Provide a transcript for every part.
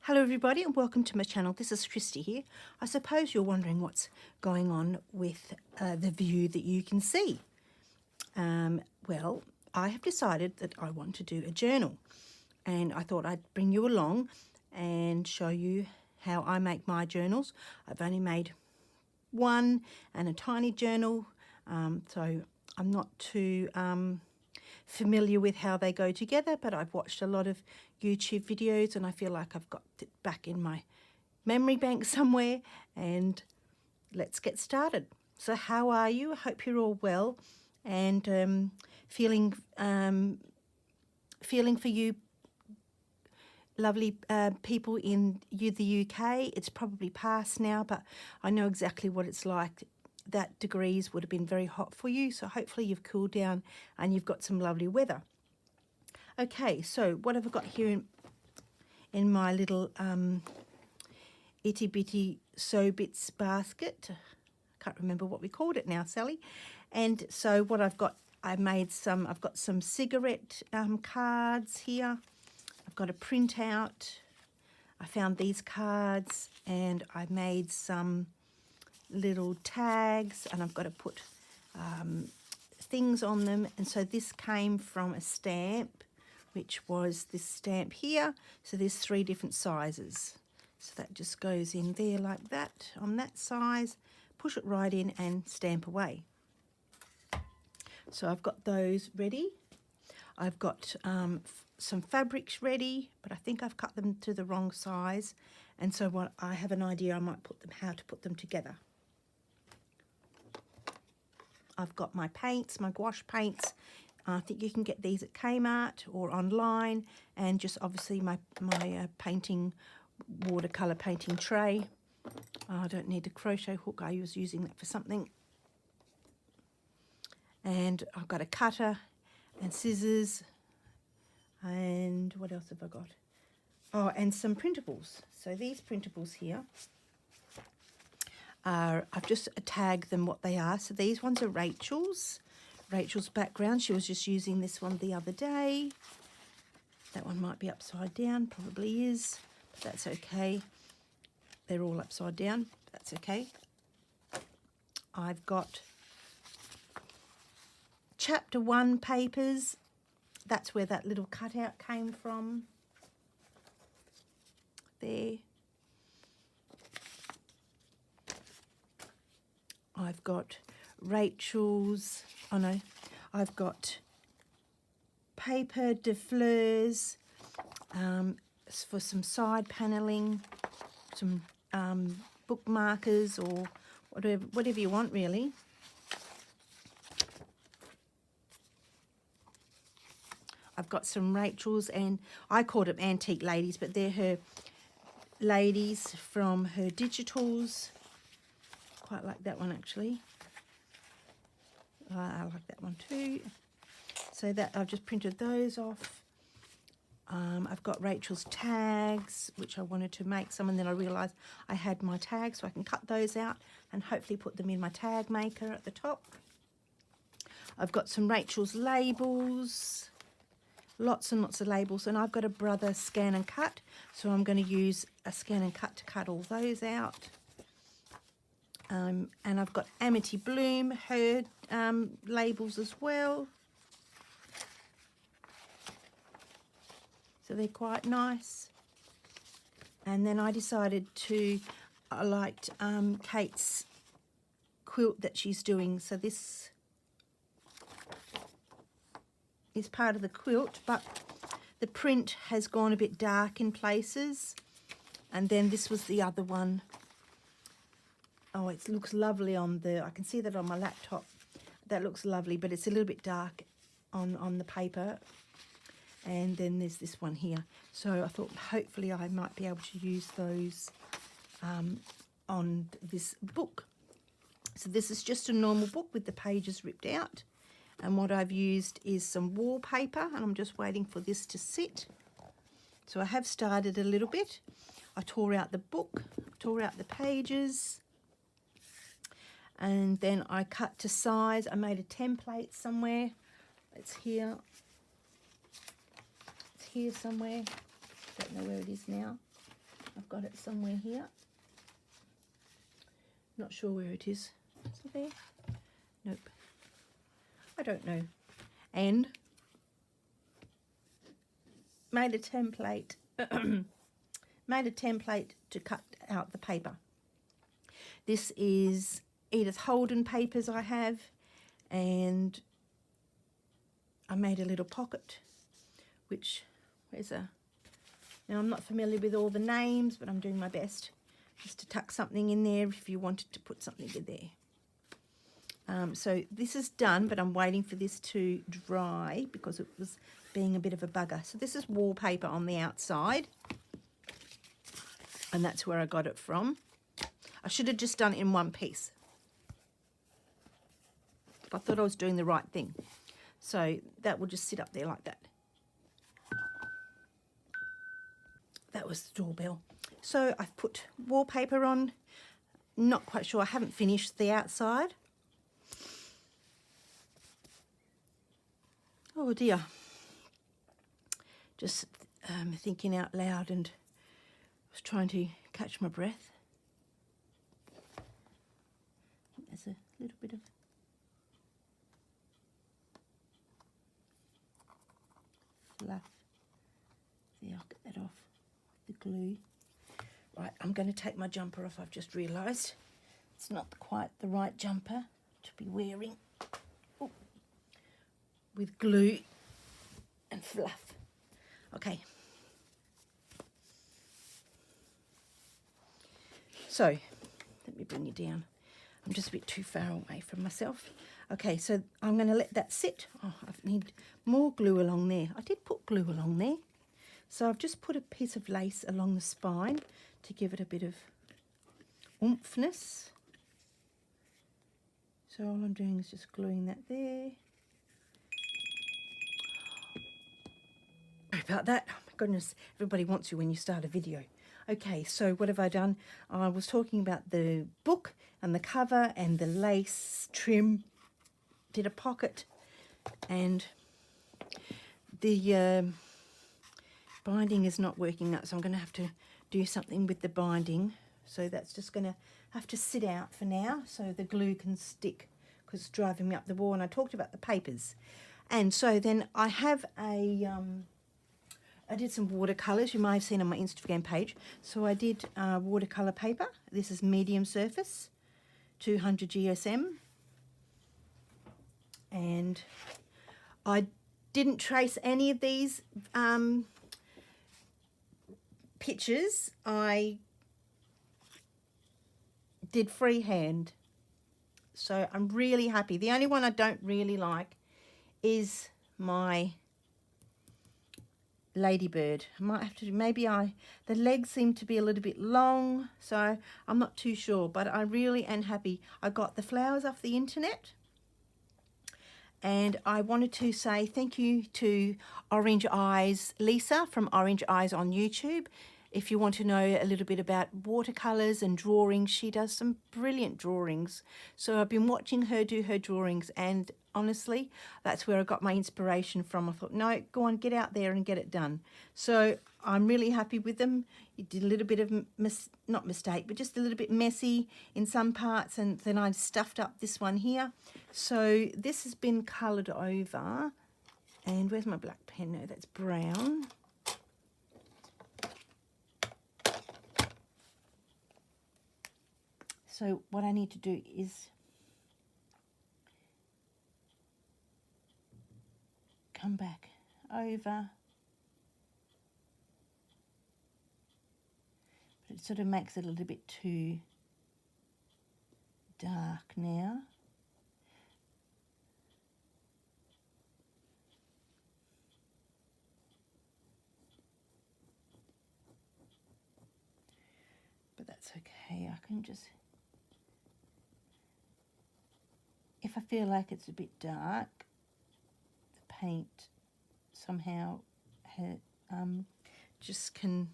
Hello everybody and welcome to my channel. This is Kristy here. I suppose you're wondering what's going on with the view that you can see. Well, I have decided that I want to do a journal, and I thought I'd bring you along and show you how I make my journals. I've only made one and a tiny journal, so I'm not too familiar with how they go together, but I've watched a lot of YouTube videos and I feel like I've got it back in my memory bank somewhere, and let's get started. So how are you? I hope you're all well and feeling for you lovely people in the UK. It's probably past now, but I know exactly what it's like. That degrees would have been very hot for you, so hopefully you've cooled down and you've got some lovely weather. Okay, so what have I got here in my little itty bitty Sewbits basket? I can't remember what we called it now, Sally. And so what I've got, I've got some cigarette cards here. I've got a printout. I found these cards and I made some little tags, and I've got to put things on them. And so this came from a stamp, which was this stamp here. So there's 3 different sizes. So that just goes in there like that, on that size. Push it right in and stamp away. So I've got those ready. I've got some fabrics ready, but I think I've cut them to the wrong size. And so what I have an idea, I might put them, how to put them together. I've got my paints, my gouache paints. I think you can get these at Kmart or online, and just obviously my painting, watercolour painting tray. I don't need a crochet hook. I was using that for something. And I've got a cutter and scissors, and what else have I got? Oh, and some printables. So these printables here are, I've just tagged them what they are. So these ones are Rachel's background. She was just using this one the other day. That one might be upside down, probably is, but that's okay. They're all upside down, but that's okay. I've got chapter 1 papers. That's where that little cutout came from. There. I've got Rachel's, oh no, I've got PapierDeFleurs for some side paneling, some bookmarkers or whatever you want really. I've got some Rachel's, and I called them antique ladies, but they're her ladies from her digitals. Quite like that one actually. I like that one too. So that I've just printed those off. I've got Rachel's tags, which I wanted to make some, and then I realised I had my tags, so I can cut those out and hopefully put them in my tag maker at the top. I've got some Rachel's labels, lots and lots of labels, and I've got a Brother scan and cut, so I'm going to use a scan and cut to cut all those out. And I've got Amity Bloom, her labels as well. So they're quite nice. And then I decided I liked Kate's quilt that she's doing. So this is part of the quilt, but the print has gone a bit dark in places. And then this was the other one. Oh, it looks lovely on I can see that on my laptop. That looks lovely, but it's a little bit dark on the paper. And then there's this one here. So I thought hopefully I might be able to use those on this book. So this is just a normal book with the pages ripped out. And what I've used is some wallpaper, and I'm just waiting for this to sit. So I have started a little bit. I tore out the book, tore out the pages. And then I cut to size. I made a template somewhere. It's here. It's here somewhere. Don't know where it is now. I've got it somewhere here. Not sure where it is. Is it there? Nope. I don't know. And made a template. Made a template to cut out the paper. This is Edith Holden papers I have, and I made a little pocket, which now I'm not familiar with all the names, but I'm doing my best just to tuck something in there if you wanted to put something in there. So this is done, but I'm waiting for this to dry because it was being a bit of a bugger. So this is wallpaper on the outside, and that's where I got it from. I should have just done it in one piece. I thought I was doing the right thing. So that will just sit up there like that. That was the doorbell. So I've put wallpaper on. Not quite sure. I haven't finished the outside. Oh dear. Just thinking out loud, and I was trying to catch my breath. There's a little bit of fluff. There, I'll get that off with the glue. Right, I'm going to take my jumper off. I've just realised it's not quite the right jumper to be wearing. Ooh. With glue and fluff. Okay. So, let me bring you down. I'm just a bit too far away from myself. Okay, so I'm going to let that sit. Oh, I need more glue along there. I did put glue along there. So I've just put a piece of lace along the spine to give it a bit of oomphness. So all I'm doing is just gluing that there. Sorry about that. Oh my goodness, everybody wants you when you start a video. Okay, so what have I done? I was talking about the book and the cover and the lace trim. Did a pocket, and the binding is not working out, so I'm going to have to do something with the binding. So that's just going to have to sit out for now so the glue can stick, because it's driving me up the wall. And I talked about the papers. And so then I have a... I did some watercolours, you might have seen on my Instagram page. So I did watercolour paper. This is medium surface, 200 GSM. And I didn't trace any of these pictures. I did freehand. So I'm really happy. The only one I don't really like is my ladybird. I might have to, the legs seem to be a little bit long, so I'm not too sure, but I really am happy. I got the flowers off the internet, and I wanted to say thank you to Orange Eyes, Lisa from Orange Eyes on YouTube. If you want to know a little bit about watercolours and drawings, she does some brilliant drawings. So I've been watching her do her drawings, and honestly, that's where I got my inspiration from. I thought, no, go on, get out there and get it done. So I'm really happy with them. You did a little bit of, not mistake, but just a little bit messy in some parts, and then I stuffed up this one here. So this has been coloured over, and where's my black pen? No, that's brown. So what I need to do is come back over, but it sort of makes it a little bit too dark now. But that's okay, I can just... If I feel like it's a bit dark, the paint somehow just can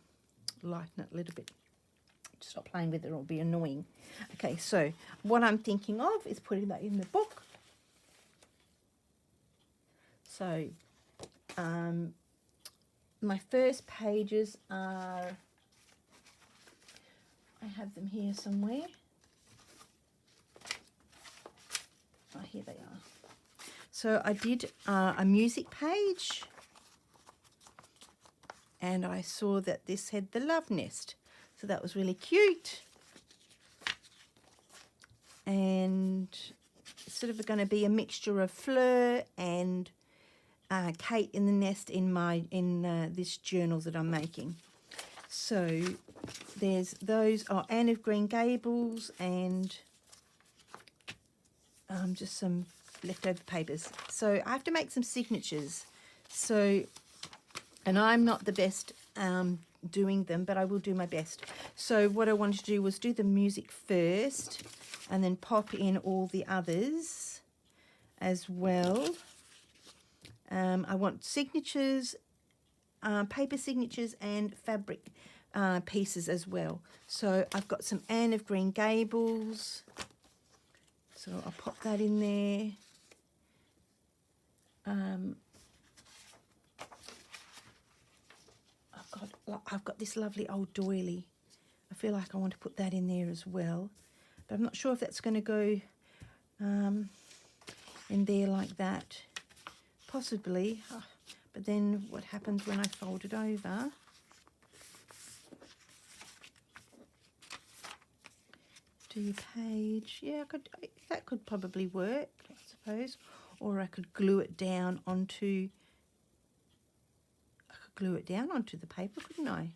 lighten it a little bit. Stop playing with it, it'll be annoying. Okay, so what I'm thinking of is putting that in the book. So my first pages are I have them here somewhere. Oh, here they are. So I did a music page, and I saw that this had the love nest. So that was really cute. And it's sort of going to be a mixture of Fleur and Kate in the nest in this journal that I'm making. So there's those, Anne of Green Gables, and just some leftover papers. So I have to make some signatures. So, and I'm not the best doing them, but I will do my best. So what I wanted to do was do the music first and then pop in all the others as well. I want signatures, paper signatures and fabric pieces as well. So I've got some Anne of Green Gables. So I'll pop that in there. I've got this lovely old doily. I feel like I want to put that in there as well, but I'm not sure if that's going to go in there like that. Possibly, but then what happens when I fold it over? Do your page. Yeah, that could probably work, I suppose. Or I could glue it down onto. The paper, couldn't I?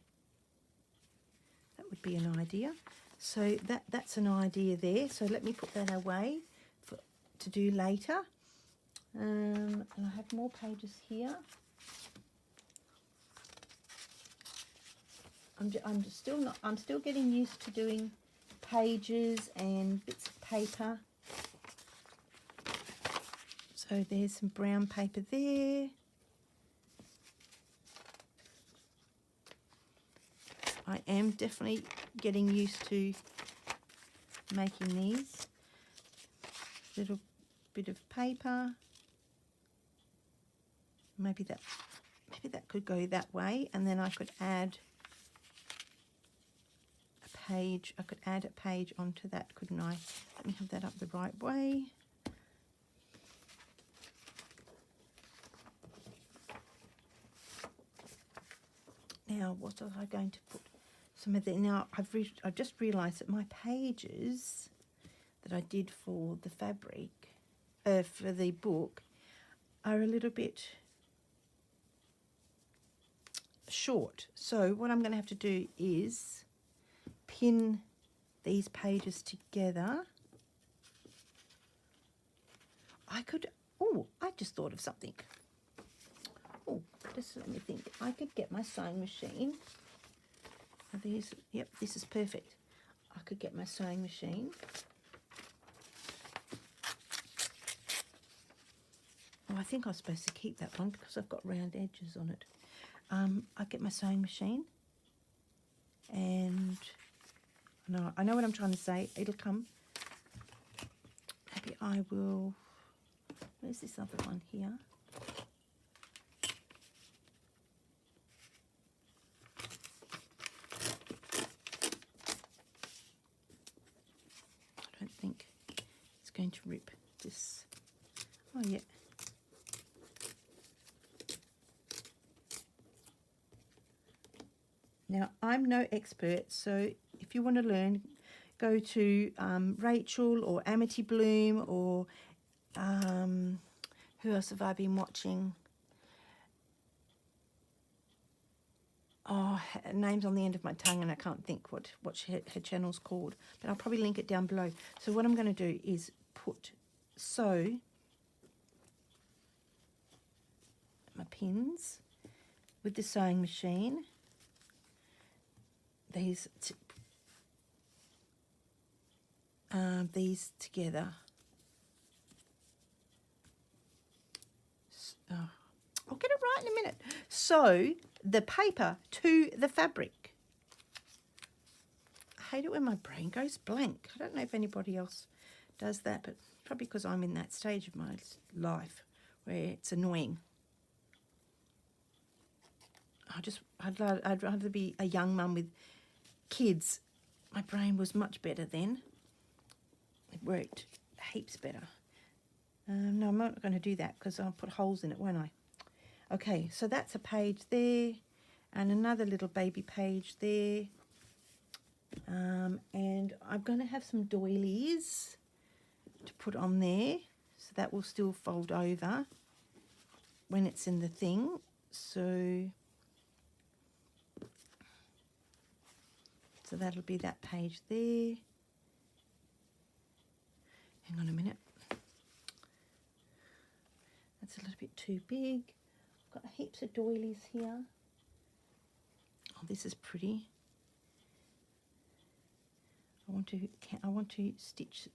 That would be an idea. So that's an idea there. So let me put that away to do later. And I have more pages here. I'm still getting used to doing pages and bits of paper. So there's some brown paper there. I am definitely getting used to making these. Little bit of paper. Maybe that could go that way, and then I could add a page. I could add a page onto that, couldn't I? Let me have that up the right way. Now, what was I going to put? Some of the, now I've just realised that my pages that I did for the fabric, for the book, are a little bit short. So what I'm going to have to do is pin these pages together. I just thought of something. Oh, just let me think. I could get my sewing machine. Are these? Yep, this is perfect. I could get my sewing machine. Oh, I think I was supposed to keep that one because I've got round edges on it. I'll get my sewing machine, and I know what I'm trying to say. It'll come. Maybe I will. Where's this other one here? I don't think it's going to rip this. Oh yeah. Now, I'm no expert, so if you want to learn, go to Rachel or Amity Bloom or who else have I been watching? Oh, name's on the end of my tongue and I can't think what her channel's called, but I'll probably link it down below. So what I'm going to do is sew my pins with the sewing machine. These together. I'll get it right in a minute. Sew the paper to the fabric. I hate it when my brain goes blank. I don't know if anybody else does that, but probably because I'm in that stage of my life where it's annoying. I'd rather be a young mum with kids My brain was much better then. It worked heaps better. No, I'm not going to do that because I'll put holes in it, won't I? Okay, so that's a page there and another little baby page there. And I'm going to have some doilies to put on there. So that will still fold over when it's in the thing. So that'll be that page there. Hang on a minute. That's a little bit too big. I've got heaps of doilies here. Oh, this is pretty. I want to stitch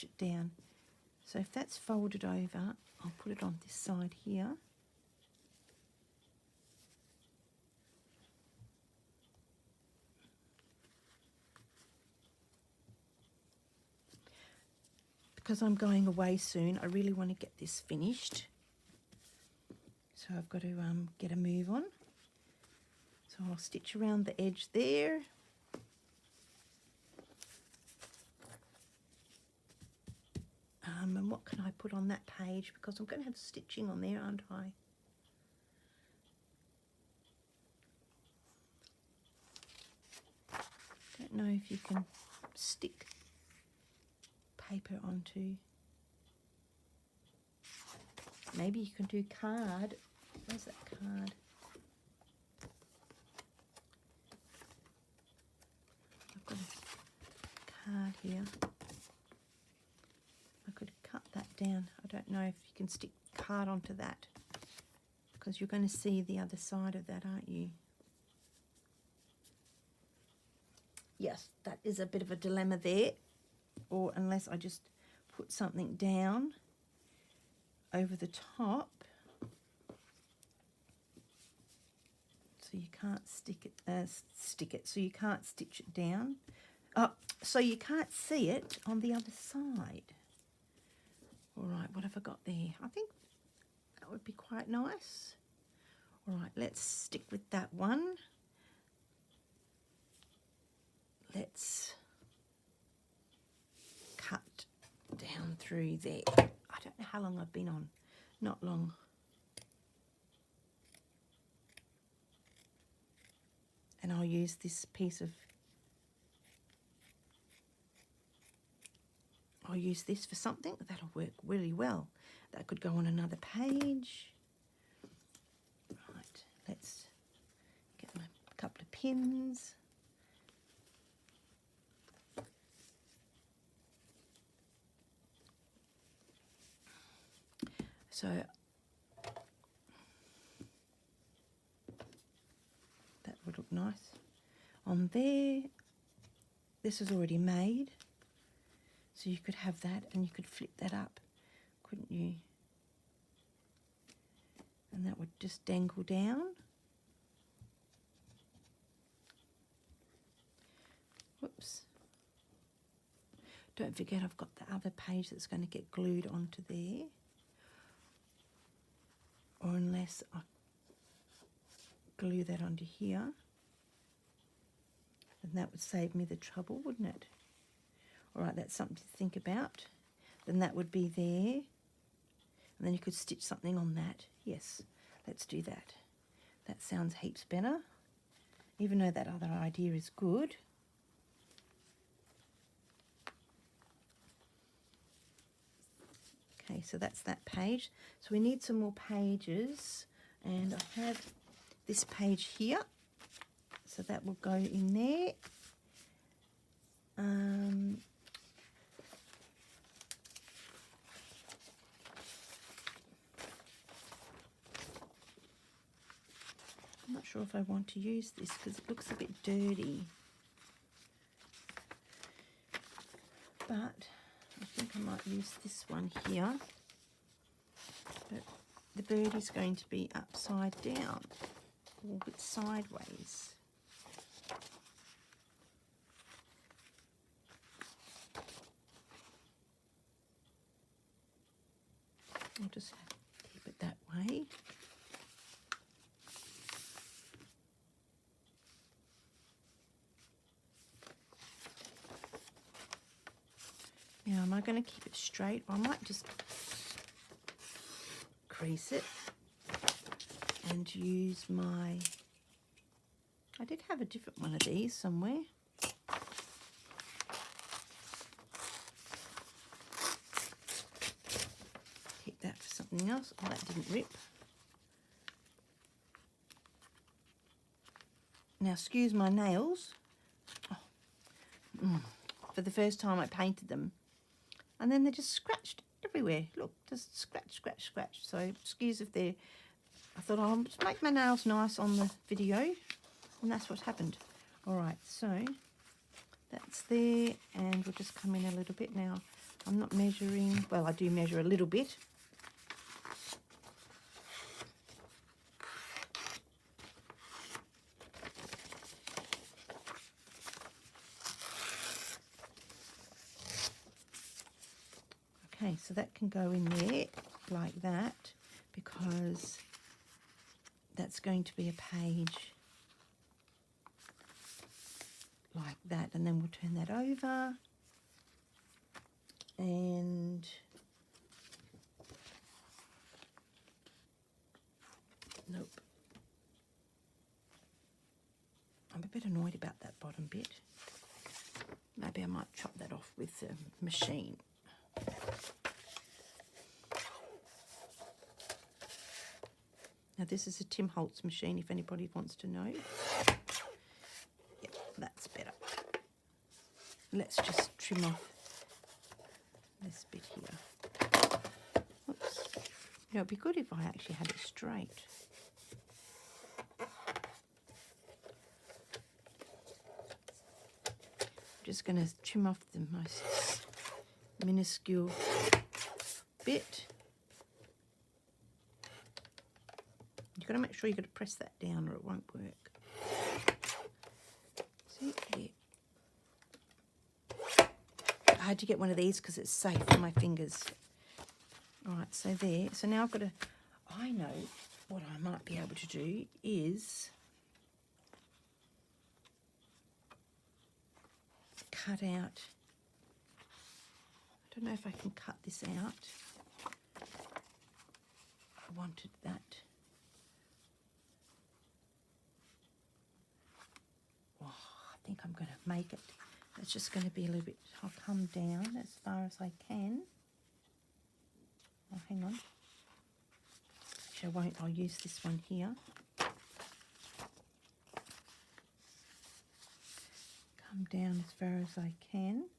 it down. So if that's folded over, I'll put it on this side here. Because I'm going away soon, I really want to get this finished. So I've got to get a move on. So I'll stitch around the edge there. And what can I put on that page? Because I'm going to have stitching on there, aren't I? Don't know if you can stick paper onto. Maybe you can do card. Where's that card? I've got a card here. I could cut that down. I don't know if you can stick card onto that because you're going to see the other side of that, aren't you? Yes, that is a bit of a dilemma there. Or unless I just put something down over the top so you can't stick it, so you can't stitch it down. So you can't see it on the other side. All right, what have I got there? I think that would be quite nice. All right, let's stick with that one. Let's cut down through there. I don't know how long I've been on. Not long. And I'll use this piece of... I'll use this for something. That'll work really well. That could go on another page. Right, let's get my couple of pins. So that would look nice on there. This is already made, so you could have that and you could flip that up, couldn't you? And that would just dangle down. Whoops. Don't forget I've got the other page that's going to get glued onto there. Or unless I glue that onto here, then that would save me the trouble, wouldn't it? All right, that's something to think about. Then that would be there. And then you could stitch something on that. Yes, let's do that. That sounds heaps better, even though that other idea is good. Okay, so that's that page. So we need some more pages, and I have this page here, so that will go in there. I'm not sure if I want to use this because it looks a bit dirty, but I think I might use this one here. But the birdie's going to be upside down, or a bit sideways. I'll just keep it that way. Now, am I going to keep it straight? Or I might just crease it and use my... I did have a different one of these somewhere. Keep that for something else. Oh, that didn't rip. Now, excuse my nails. Oh. For the first time I painted them. And then they just scratched everywhere. Look, just scratch, scratch, scratch. So excuse if they're... I thought I'll just make my nails nice on the video. And that's what happened. All right, so that's there. And we'll just come in a little bit now. I'm not measuring... Well, I do measure a little bit. Okay, so that can go in there like that because that's going to be a page like that, and then we'll turn that over and nope. I'm a bit annoyed about that bottom bit. Maybe I might chop that off with the machine. Now this is a Tim Holtz machine if anybody wants to know. Yep, that's better. Let's just trim off this bit here. Oops. You know, it'd be good if I actually had it straight. I'm just going to trim off the most minuscule bit. You've got to make sure you've got to press that down or it won't work. See? Yeah. I had to get one of these because it's safe for my fingers. All right, so there. So now I've got to... I know what I might be able to do is cut out... I don't know if I can cut this out. I wanted that... I think I'm going to make it. It's just going to be a little bit... I'll come down as far as I can. Oh, hang on. Actually, I won't. I'll use this one here. Come down as far as I can.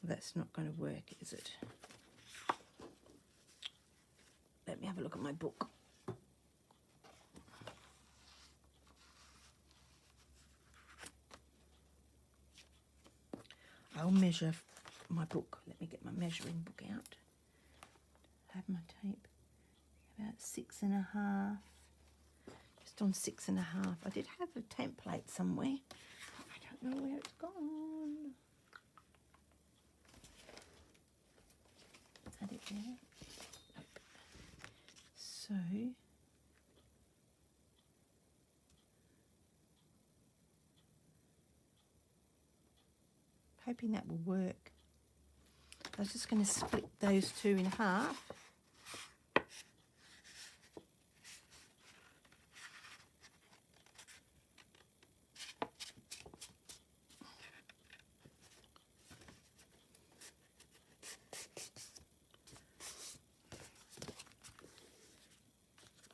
That's not going to work, is it? Let me have a look at my book. I'll measure my book. Let me get my measuring book out. I have my tape. About 6.5. Just on 6.5. I did have a template somewhere. I don't know where it's gone. Is that it there? Nope. So... hoping that will work. I was just going to split those two in half.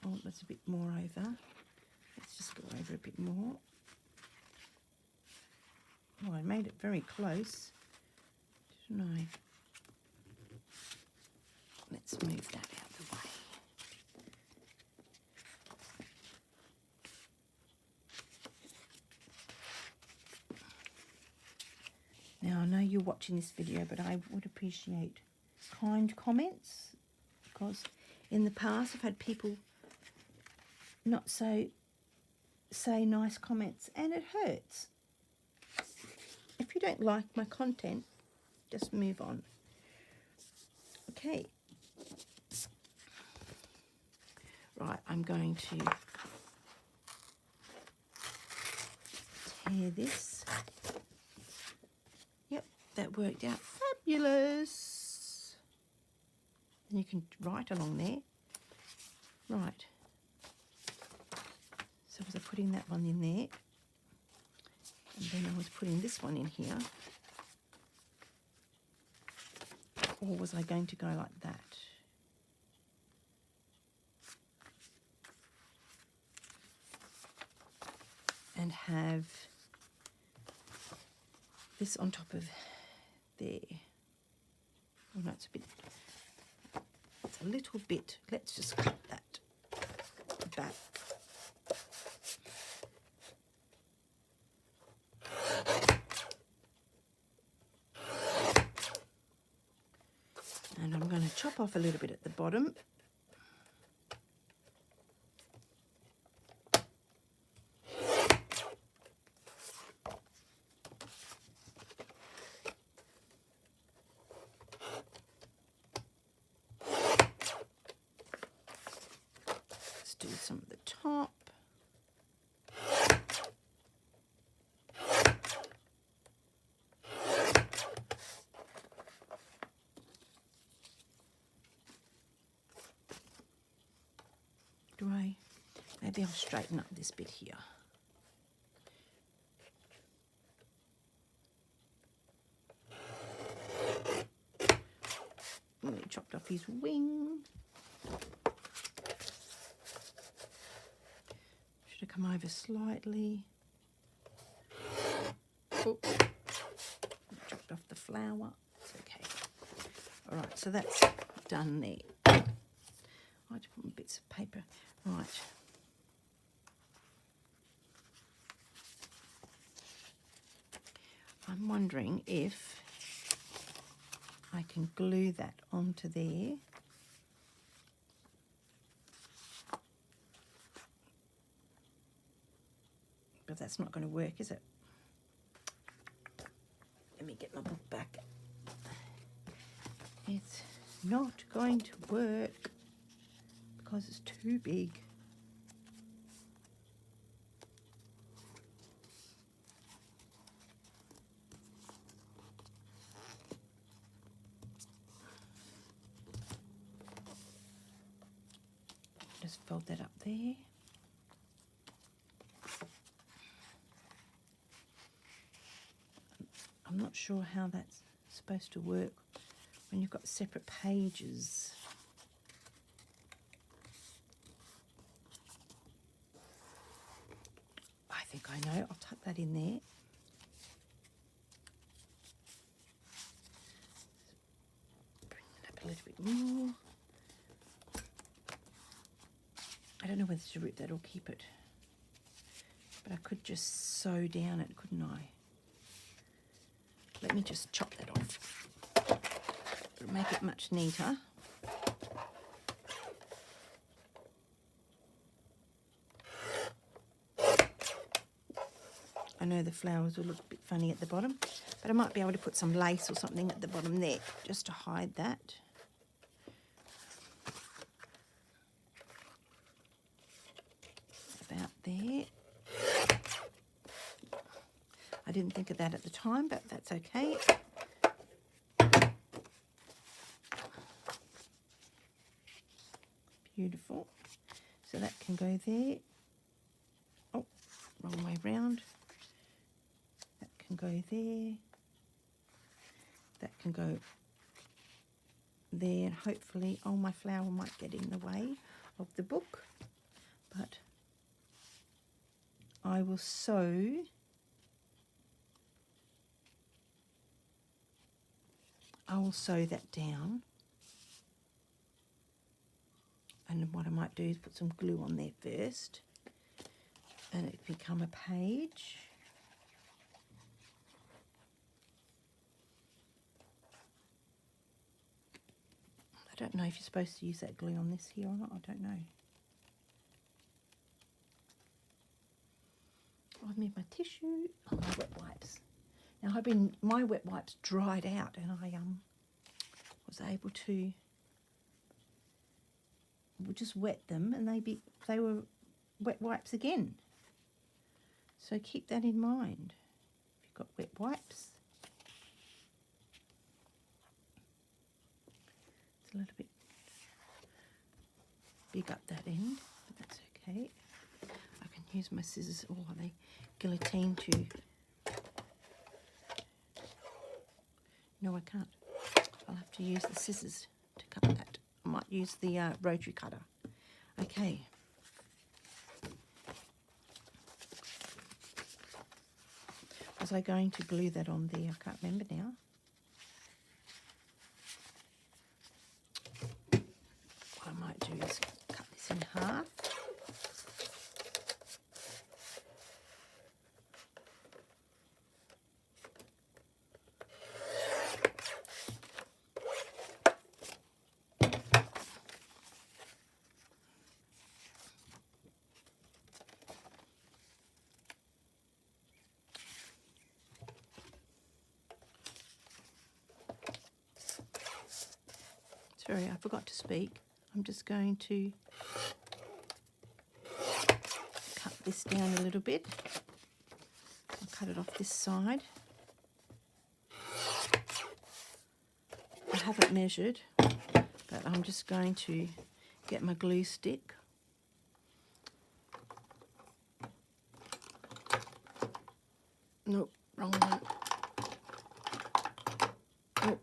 Oh, that's a bit more over. Let's just go over a bit more. Oh, I made it very close, didn't I? Let's move that out of the way. Now, I know you're watching this video, but I would appreciate kind comments, because in the past I've had people not say nice comments, and it hurts. If you don't like my content, just move on. Okay. Right, I'm going to tear this that worked out fabulous. And you can write along there. Right. So was I putting that one in there? And then I was putting this one in here. Or was I going to go like that? And have this on top of there. Oh no, it's a little bit. Let's just cut that back. And I'm going to chop off a little bit at the bottom. Let's do some of the top. Maybe I'll straighten up this bit here. We chopped off his wing. Should have come over slightly. Oops. Chopped off the flower. It's okay. All right, so that's done there. I just put bits of paper. Right. I'm wondering if I can glue that onto there. But that's not going to work, is it? Let me get my book back. It's not going to work because it's too big. Just fold that up there. I'm not sure how that's supposed to work when you've got separate pages. I think I know. I'll tuck that in there. Bring it up a little bit more. I don't know whether to rip that or keep it, but I could just sew down it, couldn't I? Let me just chop that off. It'll make it much neater. I know the flowers will look a bit funny at the bottom, but I might be able to put some lace or something at the bottom there just to hide that. About there. I didn't think of that at the time, but that's okay. Beautiful. So that can go there. Oh, wrong way round. That can go there. That can go there, and hopefully, oh, my flower might get in the way of the book, but I will sew that down, and what I might do is put some glue on there first and it become a page. I don't know if you're supposed to use that glue on this here or not, I don't know. I've made my tissue, oh, my wet wipes. Now my wet wipes dried out, and I was able to just wet them, and they were wet wipes again. So keep that in mind. If you've got wet wipes, It's a little bit big up that end, but that's okay. I can use my scissors or the guillotine to... No, I can't. I'll have to use the scissors to cut that. I might use the rotary cutter. Okay. Was I going to glue that on there? I can't remember now. What I might do is cut this in half. Sorry, I forgot to speak. I'm just going to cut this down a little bit. I'll cut it off this side. I haven't measured, but I'm just going to get my glue stick. Nope, wrong one. Oh.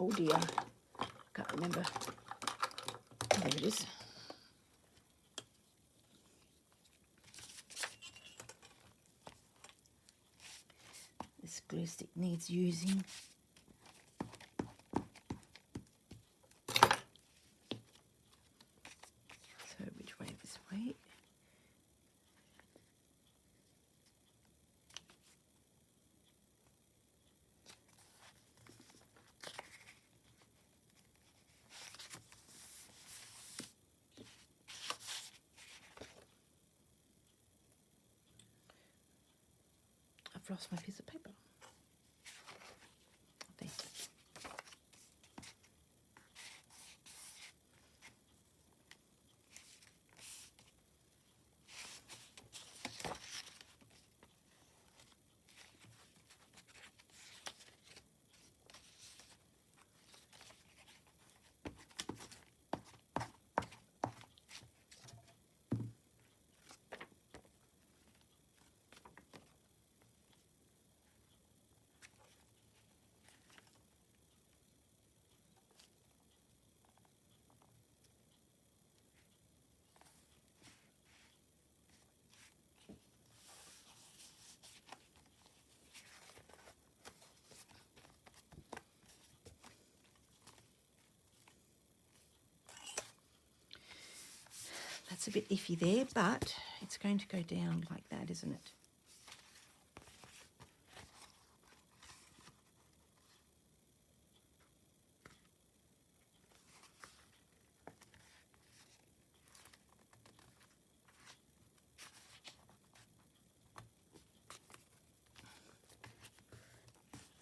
Oh dear, can't remember. Oh, there it is. This glue stick needs using. So which way? This way. I've lost my piece of paper. There. That's a bit iffy there, but it's going to go down like that, isn't it?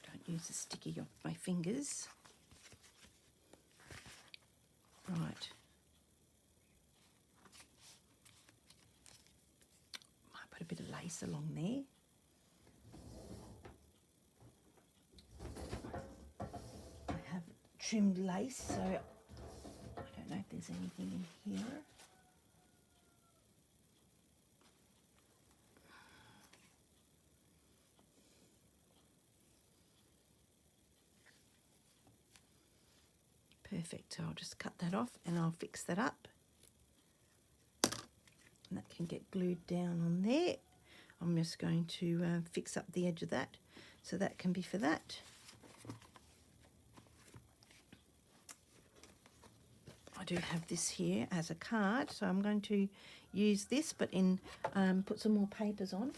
Don't use the sticky off my fingers. Right. Put a bit of lace along there. I have trimmed lace, so I don't know if there's anything in here. Perfect, so I'll just cut that off and I'll fix that up. And that can get glued down on there. I'm just going to fix up the edge of that, so that can be for that. I do have this here as a card, so I'm going to use this, but in put some more papers on.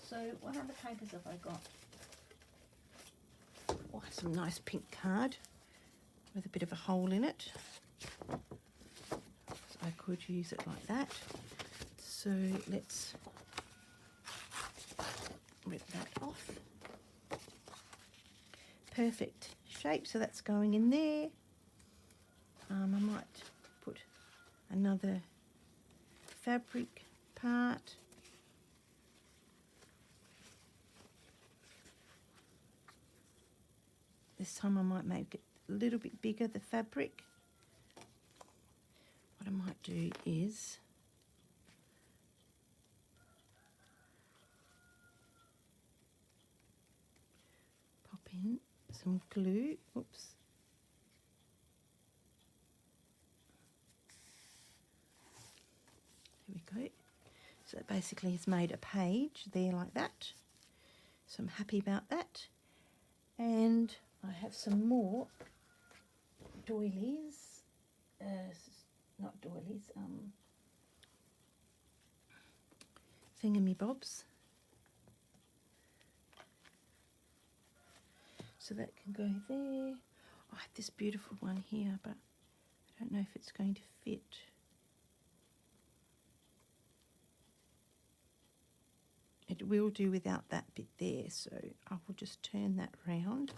So what other papers have I got? Oh, some nice pink card with a bit of a hole in it. So I could use it like that. So let's rip that off. Perfect shape, so that's going in there. I might put another fabric part. This time I might make it a little bit bigger, the fabric. What I might do is pop in some glue. Oops. There we go. So it basically has made a page there like that. So I'm happy about that. And I have some more doilies. Not doilies, thingamybobs. So that can go there. I have this beautiful one here, but I don't know if it's going to fit. It will do without that bit there, so I will just turn that round.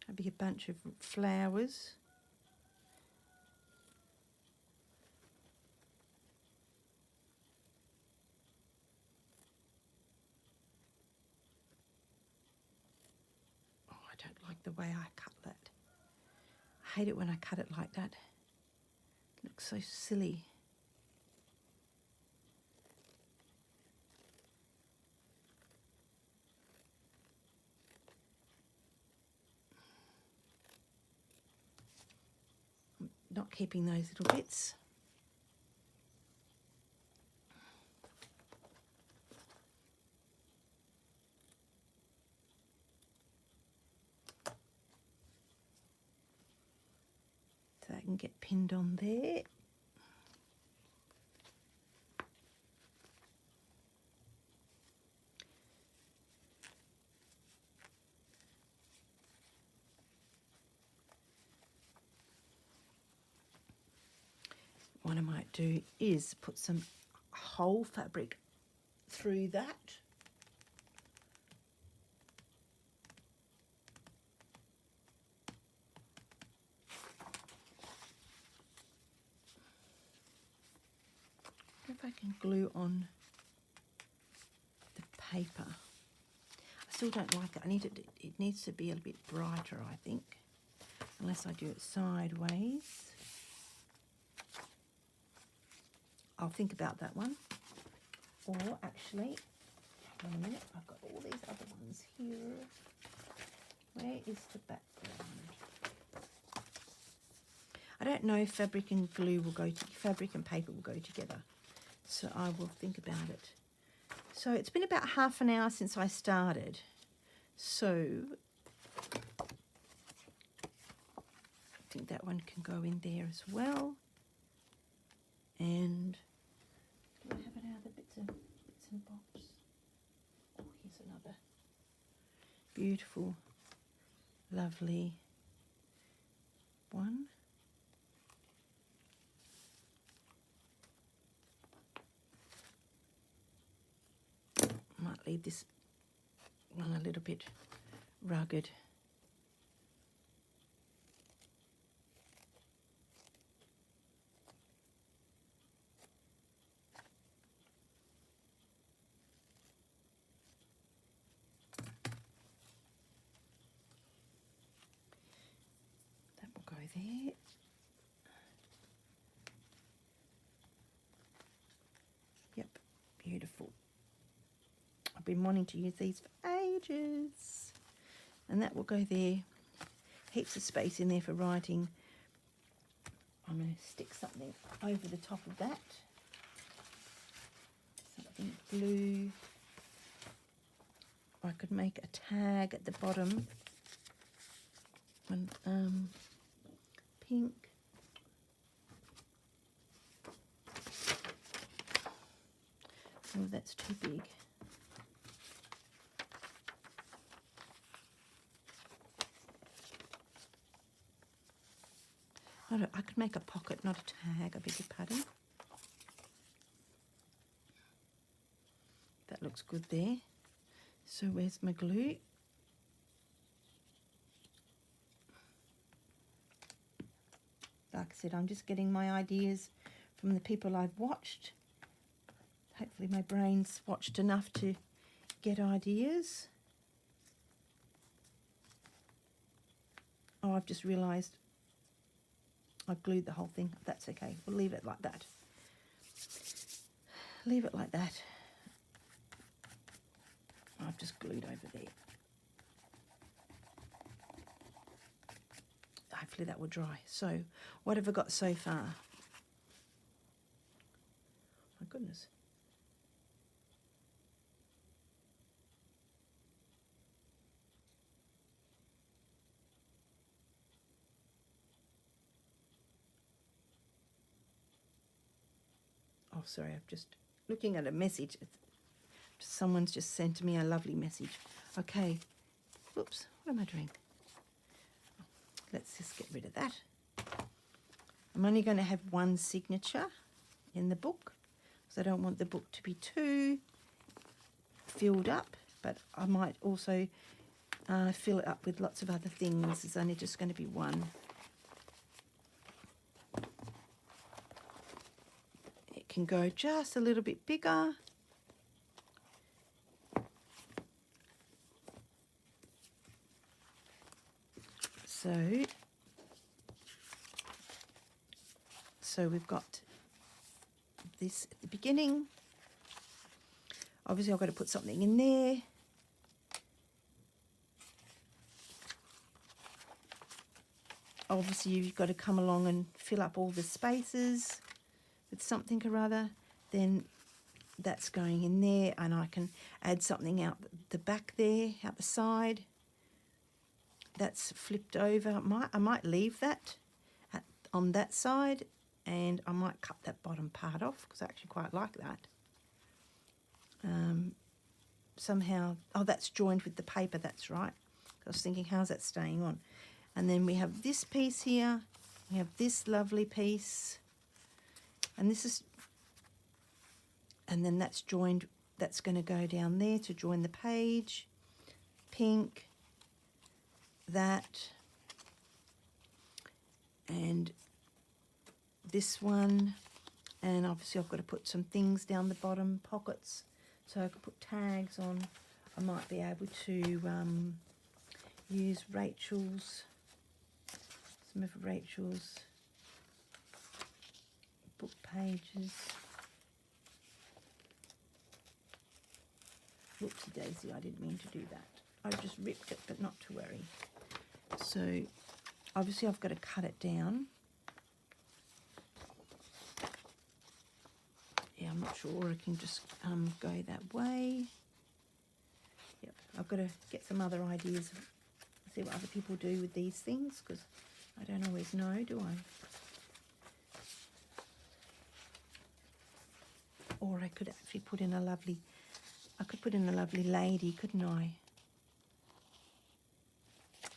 That'll be a bunch of flowers. Oh, I don't like the way I cut that. I hate it when I cut it like that. It looks so silly. I'm not keeping those little bits. So that can get pinned on there. What I might do is put some whole fabric through that. If I can glue on the paper. I still don't like it. It needs to be a little bit brighter, I think, unless I do it sideways. I'll think about that one. Or actually, hang on a minute, I've got all these other ones here. Where is the background? I don't know if fabric and glue will go to fabric and paper will go together. So I will think about it. So it's been about half an hour since I started. So I think that one can go in there as well. And do I have any other bits and bobs? Oh, here's another beautiful, lovely one. Might leave this one a little bit rugged. That will go there. Yep, beautiful. I've been wanting to use these for ages. And that will go there. Heaps of space in there for writing. I'm going to stick something over the top of that. Something blue. I could make a tag at the bottom. One pink. Oh, that's too big. I could make a pocket, not a tag, I beg your pardon. That looks good there. So where's my glue? I like I said, I'm just getting my ideas from the people I've watched. Hopefully my brain's watched enough to get ideas. Oh, I've just realised I've glued the whole thing. That's okay. We'll leave it like that. Leave it like that. I've just glued over there. Hopefully that will dry. So, what have I got so far? My goodness. Oh, sorry, I'm just looking at a message. Someone's just sent me a lovely message. Okay. Whoops, what am I doing? Let's just get rid of that. I'm only going to have one signature in the book, because I don't want the book to be too filled up, but I might also fill it up with lots of other things. There's only just going to be one. It can go just a little bit bigger. So we've got this at the beginning. Obviously I've got to put something in there. Obviously you've got to come along and fill up all the spaces with something or other. Then that's going in there, and I can add something out the back there, out the side. That's flipped over. I might leave that on that side, and I might cut that bottom part off because I actually quite like that. Somehow, oh, that's joined with the paper, that's right. I was thinking, how's that staying on? And then we have this piece here. We have this lovely piece, and this is, and then that's joined, that's going to go down there to join the page. Pink, that, and this one, and obviously I've got to put some things down the bottom, pockets, so I could put tags on. I might be able to use Rachel's, some of Rachel's book pages. Whoopsie daisy, I didn't mean to do that. I just ripped it, but not to worry. So obviously I've got to cut it down. Yeah, I'm not sure I can just go that way. Yep, I've got to get some other ideas, see what other people do with these things, because I don't always know, do I? Or I could actually put in a lovely, I could put in a lovely lady, couldn't I?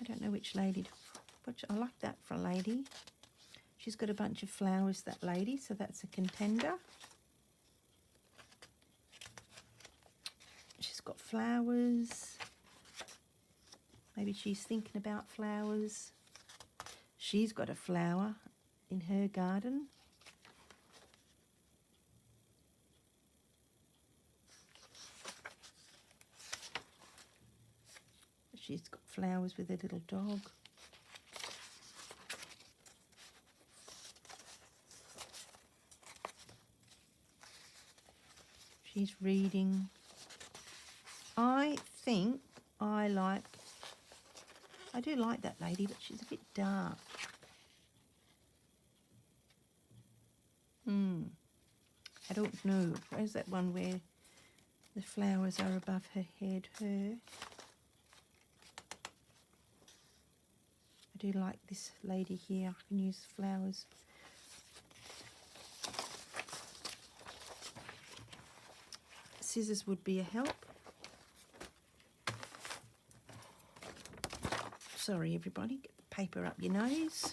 I don't know which lady to put. I like that for a lady. She's got a bunch of flowers, that lady, so that's a contender. She's got flowers. Maybe she's thinking about flowers. She's got a flower in her garden. She's got flowers with her little dog. She's reading. I think I do like that lady, but she's a bit dark. I don't know. Where's that one where the flowers are above her head? Her. I do like this lady here. I can use flowers. Scissors would be a help. Sorry, everybody. Get the paper up your nose.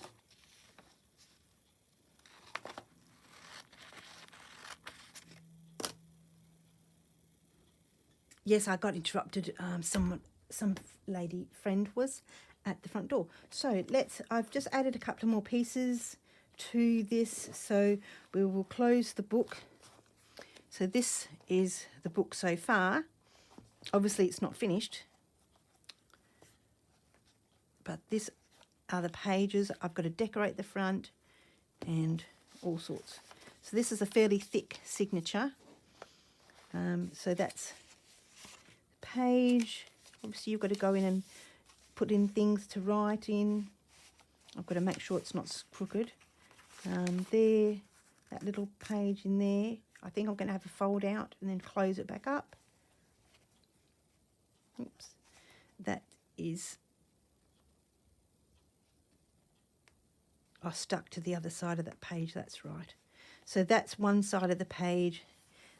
Yes, I got interrupted. Some lady friend was at the front door. So I've just added a couple of more pieces to this, so we will close the book. So this is the book so far. Obviously it's not finished, but this are the pages. I've got to decorate the front and all sorts. So this is a fairly thick signature. So that's the page. Obviously you've got to go in and put in things to write in. I've got to make sure it's not crooked. There, that little page in there. I think I'm going to have a fold out and then close it back up. Oops. That is... I stuck to the other side of that page, that's right. So that's one side of the page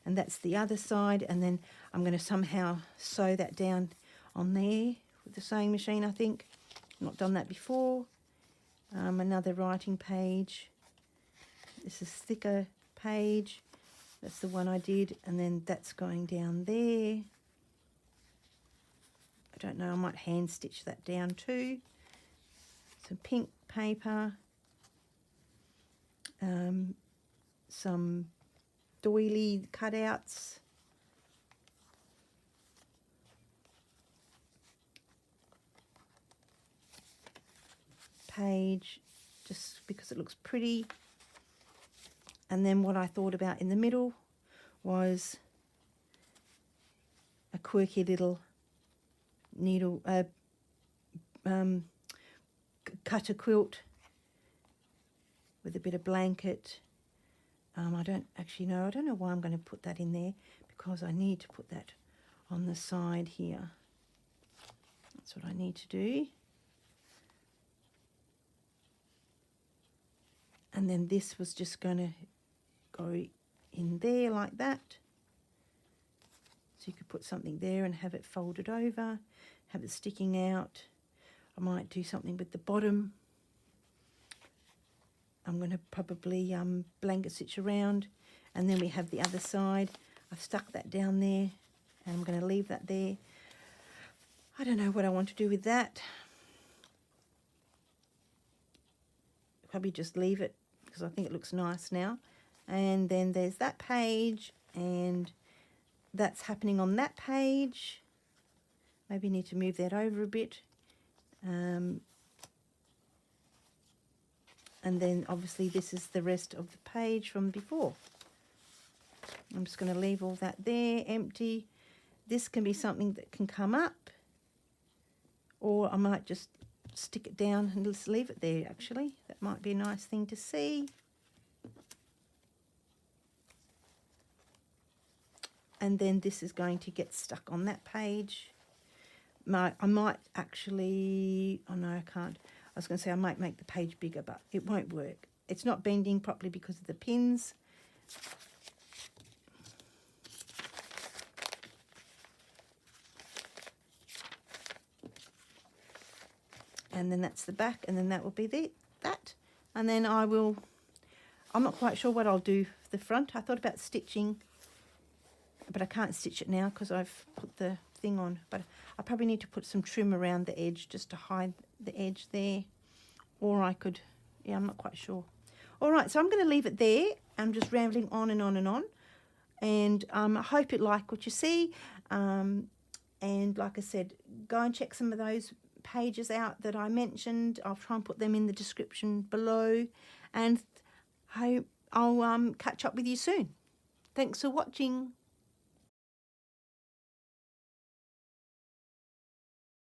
and that's the other side, and then I'm going to somehow sew that down on there with the sewing machine, I think. Not done that before. Another writing page. This is thicker page. That's the one I did, and then that's going down there. I don't know, I might hand stitch that down too. Some pink paper. Some doily cutouts. Page, just because it looks pretty. And then what I thought about in the middle was a quirky little needle, cut a quilt with a bit of blanket. I don't actually know. I don't know why I'm going to put that in there, because I need to put that on the side here. That's what I need to do. And then this was just going to go in there like that. So you could put something there and have it folded over, have it sticking out. I might do something with the bottom. I'm going to probably blanket stitch around, and then we have the other side. I've stuck that down there and I'm going to leave that there. I don't know what I want to do with that. Probably just leave it because I think it looks nice now. And then there's that page, and that's happening on that page. Maybe need to move that over a bit. And then obviously this is the rest of the page from before. I'm just going to leave all that there empty. This can be something that can come up, or I might just stick it down and just leave it there actually. That might be a nice thing to see. And then this is going to get stuck on that page. I might actually, oh no I can't. I was going to say I might make the page bigger, but it won't work. It's not bending properly because of the pins. And then that's the back, and then that will be that. And then I'm not quite sure what I'll do for the front. I thought about stitching, but I can't stitch it now because I've put the thing on. But I probably need to put some trim around the edge just to hide the edge there. Or I could, yeah, I'm not quite sure. All right, so I'm going to leave it there. I'm just rambling on and on and on. And I hope you like what you see. And like I said, go and check some of those pages out that I mentioned. I'll try and put them in the description below. And I'll catch up with you soon. Thanks for watching.